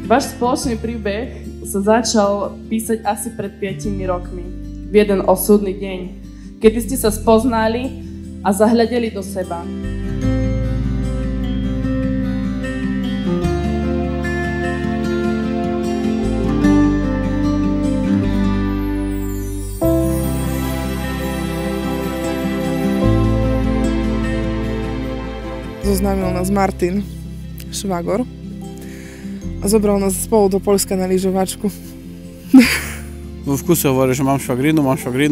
Váš spoločný príbeh sa začal písať asi pred 5 rokmi, v jeden osudný deň, kedy ste sa spoznali a zahľadeli do seba. Zoznámil nás Martin, švagor, a zobral nás spolu do Poľska na lyžovačku. V kuse hovorí, že mám švagrinu,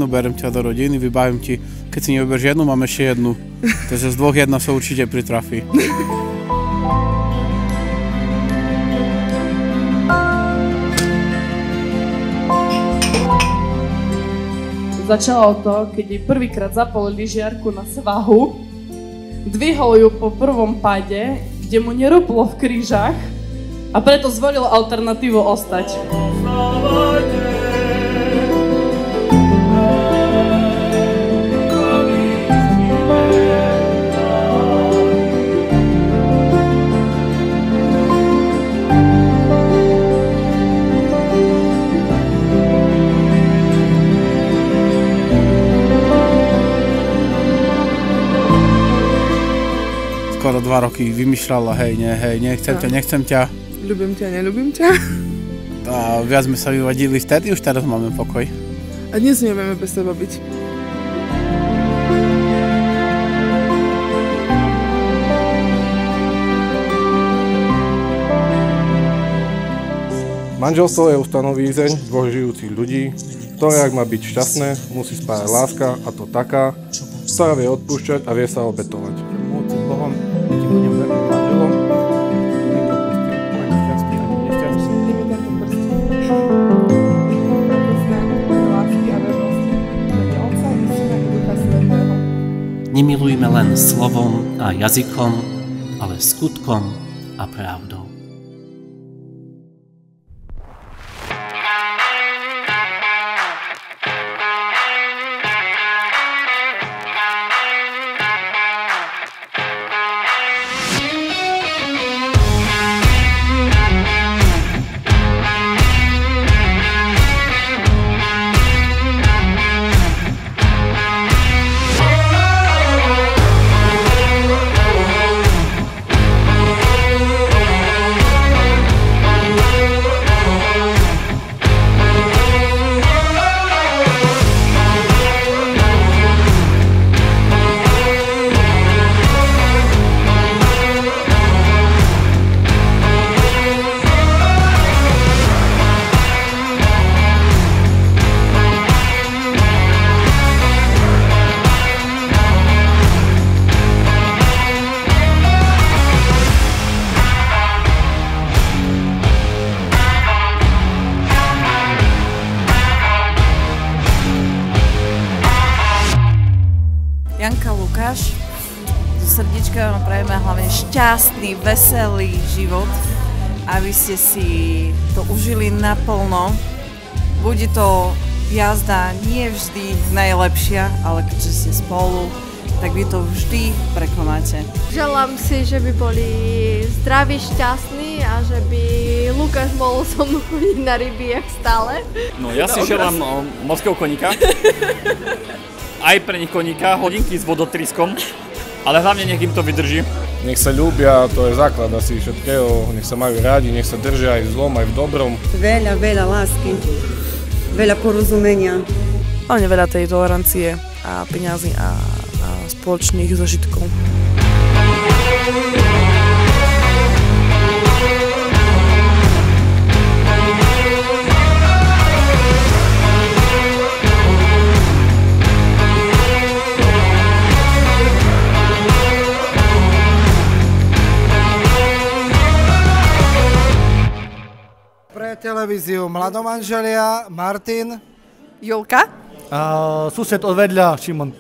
berem ťa do rodiny, vybavím ti, keď si nevyberš jednu, mám ešte jednu. Takže z dvoch jedna sa určite pritrafí. Začalo to, keď jej prvýkrát zapol lyžiarku na svahu, dvihol ju po prvom pade, kde mu nerúplo v krížach, a preto zvolil alternatívu ostať. Skoro 2 roky vymýšľala, hej, nechcem ťa. Ľubím ťa, neľubím ťa. A viac sme sa vyvadili vtedy, už teraz máme pokoj. A dnes nevieme bez seba byť. Manželstvo je ustanovízeň dvoch žijúcich ľudí, ktoré, ak má byť šťastné, musí spájať láska, a to taká, ktorá vie odpúšťať a vie sa obetovať. Nemilujme len slovom a jazykom, ale skutkom a pravdou. Janka, Lukáš, zo srdiečka vám prajeme hlavne šťastný, veselý život, aby ste si to užili naplno. Bude to jazda nie vždy najlepšia, ale keďže ste spolu, tak vy to vždy prekonáte. Želám si, že by boli zdraví, šťastní a že by Lukáš mohol so mnou chodiť na ryby, jak stále. No ja si želám morského koníka. Aj pre nich koníka, hodinky s vodotryskom, ale hlavne nech im to vydrží. Nech sa ľúbia, to je základ asi všetkého, nech sa majú rádi, nech sa držia aj v zlom, aj v dobrom. Veľa lásky, veľa porozumenia. Hlavne veľa tej tolerancie a peňazí a spoločných zažitkov. Pre televíziu Mladomanželia, Martin, Julka a sused od vedľa, Šimon.